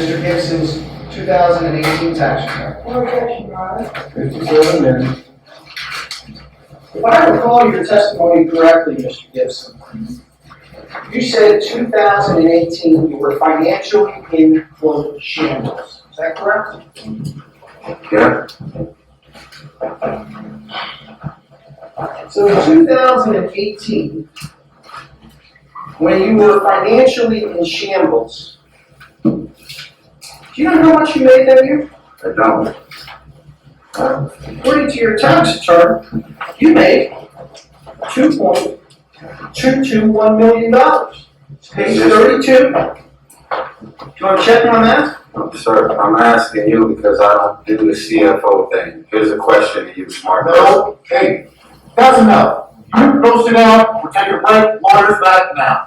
Mr. Gibson's 2018 tax return. 57 minutes. If I recall your testimony correctly, Mr. Gibson, you said 2018 you were financially in quote shambles. Is that correct? Yeah. So in 2018, when you were financially in shambles, do you know how much you made that year? I don't. According to your tax return, you made $2.221 million. Page 32. Do you want to check on that? Sir, I'm asking you because I don't do the CFO thing. Here's a question to you, smart person. No, hey, that's enough. You go sit down, we'll take a break, lawyer's back now.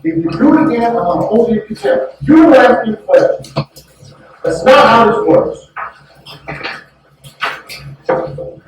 If you do it again, I'm gonna hold you to contempt. You don't ask me questions. That's not how this works.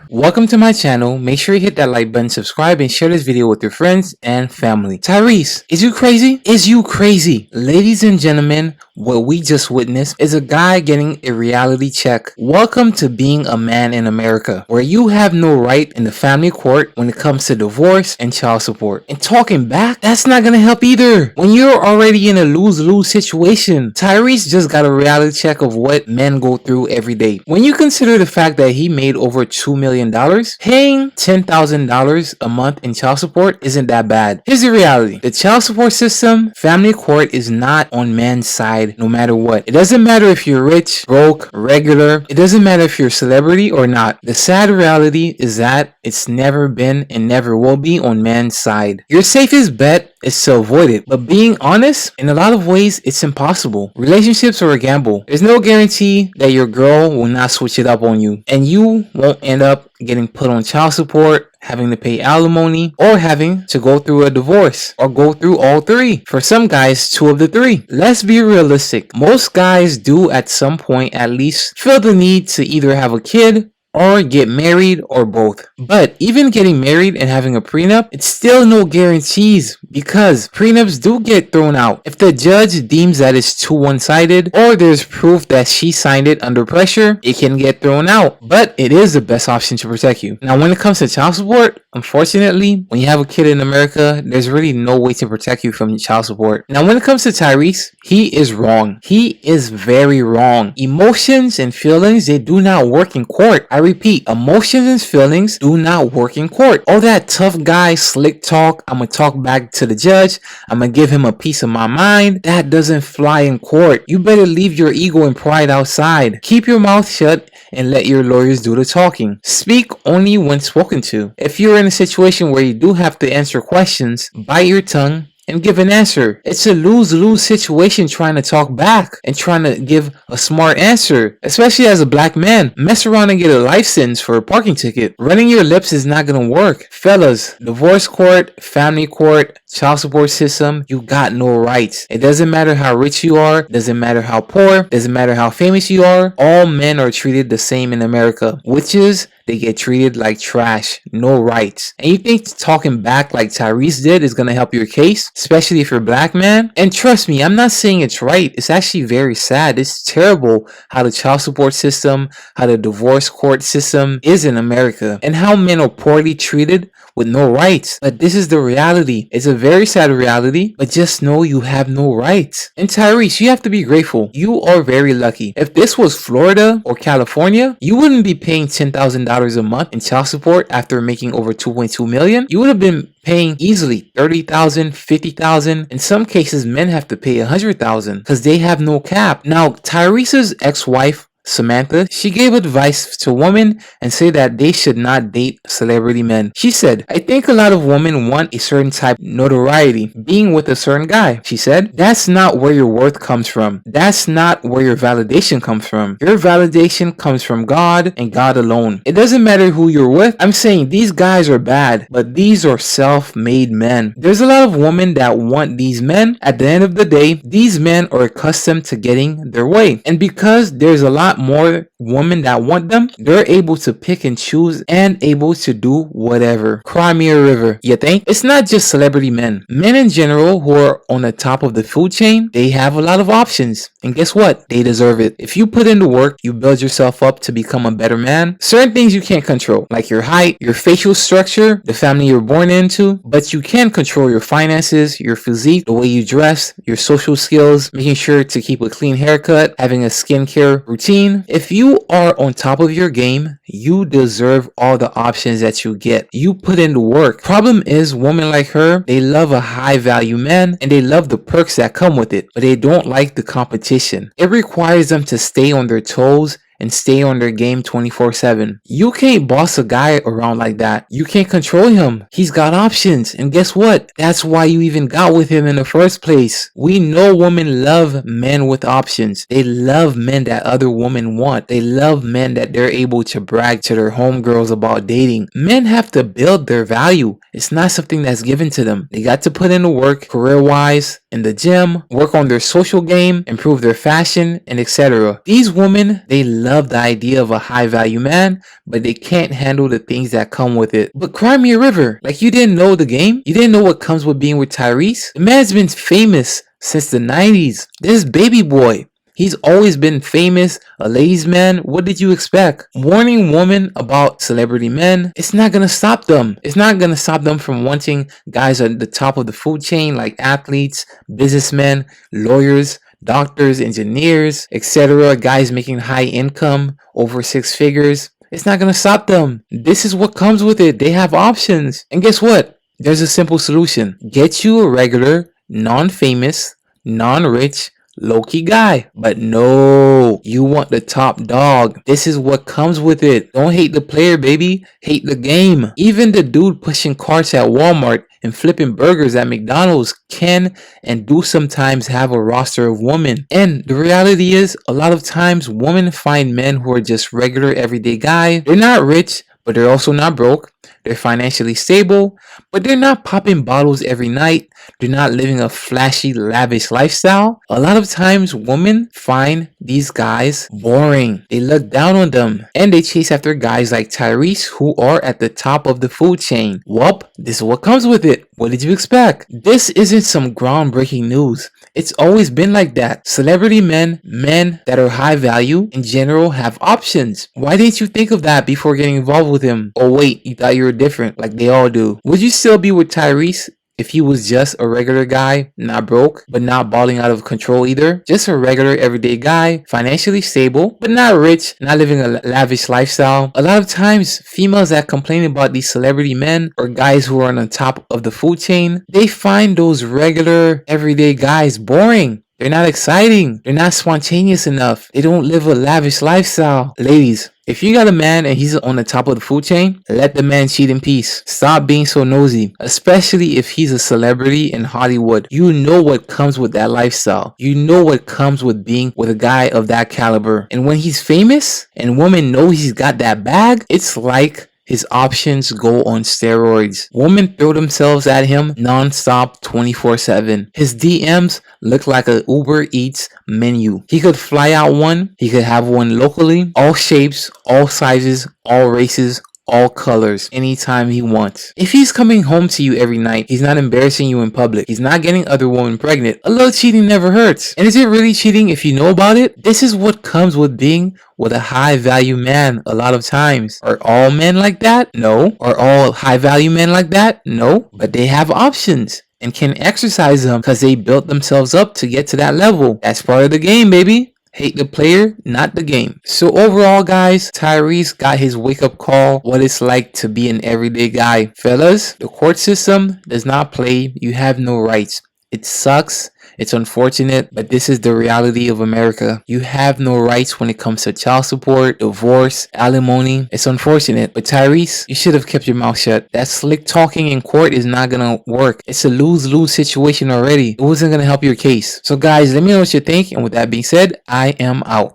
Welcome to my channel. Make sure you hit that like button, subscribe, and share this video with your friends and family. Tyrese, is you crazy? Is you crazy? Ladies and gentlemen, what we just witnessed is a guy getting a reality check. Welcome to being a man in America, where you have no right in the family court when it comes to divorce and child support. And talking back, that's not gonna help either. When you're already in a lose-lose situation, Tyrese just got a reality check of what men go through every day. When you consider the fact that he made over $2 million, paying $10,000 a month in child support isn't that bad. Here's the reality. The child support system, family court, is not on man's side no matter what. It doesn't matter if you're rich, broke, regular. It doesn't matter if you're a celebrity or not. The sad reality is that it's never been and never will be on man's side. Your safest bet is to avoid it. But being honest, in a lot of ways, it's impossible. Relationships are a gamble. There's no guarantee that your girl will not switch it up on you, and you won't end up getting put on child support, having to pay alimony, or having to go through a divorce, or go through all three. For some guys, 2 of the 3. Let's be realistic. Most guys do at some point at least feel the need to either have a kid or get married, or both. But even getting married and having a prenup, it's still no guarantees, because prenups do get thrown out if the judge deems that it's too one-sided, or there's proof that she signed it under pressure. It can get thrown out, but it is the best option to protect you. Now, when it comes to child support, unfortunately, when you have a kid in America, there's really no way to protect you from child support. Now, when it comes to Tyrese, he is wrong. He is very wrong. Emotions and feelings, they do not work in court. I repeat, emotions and feelings do not work in court. All that tough guy slick talk, I'm gonna talk back to the judge, I'm gonna give him a piece of my mind, that doesn't fly in court. You better leave your ego and pride outside. Keep your mouth shut and let your lawyers do the talking. Speak only when spoken to. If you're in a situation where you do have to answer questions, bite your tongue and give an answer. It's a lose-lose situation trying to talk back and trying to give a smart answer, especially as a black man. Mess around and get a life sentence for a parking ticket. Running your lips is not gonna work. Fellas, divorce court, family court, child support system, you got no rights. It doesn't matter how rich you are, doesn't matter how poor, doesn't matter how famous you are. All men are treated the same in America, which is they get treated like trash, no rights. And you think talking back like Tyrese did is gonna help your case, especially if you're a black man? And trust me, I'm not saying it's right. It's actually very sad. It's terrible how the child support system, how the divorce court system is in America, and how men are poorly treated with no rights. But this is the reality. It's a very sad reality, but just know you have no rights. And Tyrese, you have to be grateful. You are very lucky. If this was Florida or California, you wouldn't be paying $10,000 a month in child support after making over $2.2 million. You would have been paying easily $30,000, $50,000. In some cases, men have to pay $100,000 because they have no cap. Now, Tyrese's ex-wife, Samantha, she gave advice to women and said that they should not date celebrity men. She said, I think a lot of women want a certain type of notoriety, being with a certain guy. She said, that's not where your worth comes from. That's not where your validation comes from. Your validation comes from God and God alone. It doesn't matter who you're with. I'm saying these guys are bad, but these are self-made men. There's a lot of women that want these men. At the end of the day, these men are accustomed to getting their way. And because there's a lot more women that want them, they're able to pick and choose and able to do whatever. Cry me a river. You think? It's not just celebrity men. Men in general who are on the top of the food chain, they have a lot of options. And guess what? They deserve it. If you put in the work, you build yourself up to become a better man. Certain things you can't control, like your height, your facial structure, the family you're born into, but you can control your finances, your physique, the way you dress, your social skills, making sure to keep a clean haircut, having a skincare routine. If you are on top of your game, you deserve all the options that you get. You put in the work. Problem is, women like her, they love a high value man and they love the perks that come with it, but they don't like the competition. It requires them to stay on their toes and stay on their game 24/7. You can't boss a guy around like that. You can't control him. He's got options. And guess what? That's why you even got with him in the first place. We know women love men with options. They love men that other women want. They love men that they're able to brag to their homegirls about dating. Men have to build their value. It's not something that's given to them. They got to put in the work career-wise, in the gym, work on their social game, improve their fashion, and etc. These women, they love the idea of a high value man, but they can't handle the things that come with it. But cry me a river. Like, you didn't know the game? You didn't know what comes with being with Tyrese? The man's been famous since the 90s. This baby boy. He's always been famous, a ladies' man. What did you expect? Warning women about celebrity men, it's not gonna stop them. It's not gonna stop them from wanting guys at the top of the food chain like athletes, businessmen, lawyers, doctors, engineers, etc. Guys making high income, over 6 figures. It's not gonna stop them. This is what comes with it. They have options. And guess what? There's a simple solution. Get you a regular, non-famous, non-rich, low-key guy. But no, you want the top dog. This is what comes with it. Don't hate the player, baby. Hate the game. Even the dude pushing carts at Walmart and flipping burgers at McDonald's can and do sometimes have a roster of women. And the reality is, a lot of times women find men who are just regular everyday guys. They're not rich, but they're also not broke. They're financially stable, but they're not popping bottles every night. They're not living a flashy, lavish lifestyle. A lot of times women find these guys boring. They look down on them and they chase after guys like Tyrese who are at the top of the food chain. Well, this is what comes with it. What did you expect? This isn't some groundbreaking news. It's always been like that. Celebrity men, men that are high value in general, have options. Why didn't you think of that before getting involved with him? Oh wait, you thought you were different like they all do. Would you still be with Tyrese if he was just a regular guy, not broke, but not balling out of control either? Just a regular everyday guy, financially stable, but not rich, not living a lavish lifestyle. A lot of times, females that complain about these celebrity men or guys who are on the top of the food chain, they find those regular everyday guys boring. They're not exciting. They're not spontaneous enough. They don't live a lavish lifestyle. Ladies, if you got a man and he's on the top of the food chain, let the man cheat in peace. Stop being so nosy, especially if he's a celebrity in Hollywood. You know what comes with that lifestyle. You know what comes with being with a guy of that caliber. And when he's famous and women know he's got that bag, it's like his options go on steroids. Women throw themselves at him non-stop 24/7. His DMs look like a Uber Eats menu. He could fly out one, he could have one locally, all shapes, all sizes, all races, all colors, anytime he wants. If he's coming home to you every night, he's not embarrassing you in public, he's not getting other women pregnant, a little cheating never hurts. And is it really cheating if you know about it? This is what comes with being with a high value man a lot of times. Are all men like that? No. Are all high value men like that? No. But they have options and can exercise them because they built themselves up to get to that level. That's part of the game, baby. Hate the player, not the game. So overall, guys, Tyrese got his wake-up call, what it's like to be an everyday guy. Fellas, the court system does not play. You have no rights. It sucks. It's unfortunate, but this is the reality of America. You have no rights when it comes to child support, divorce, alimony. It's unfortunate, but Tyrese, you should have kept your mouth shut. That slick talking in court is not gonna work. It's a lose-lose situation already. It wasn't gonna help your case. So guys, let me know what you think, and with that being said, I am out.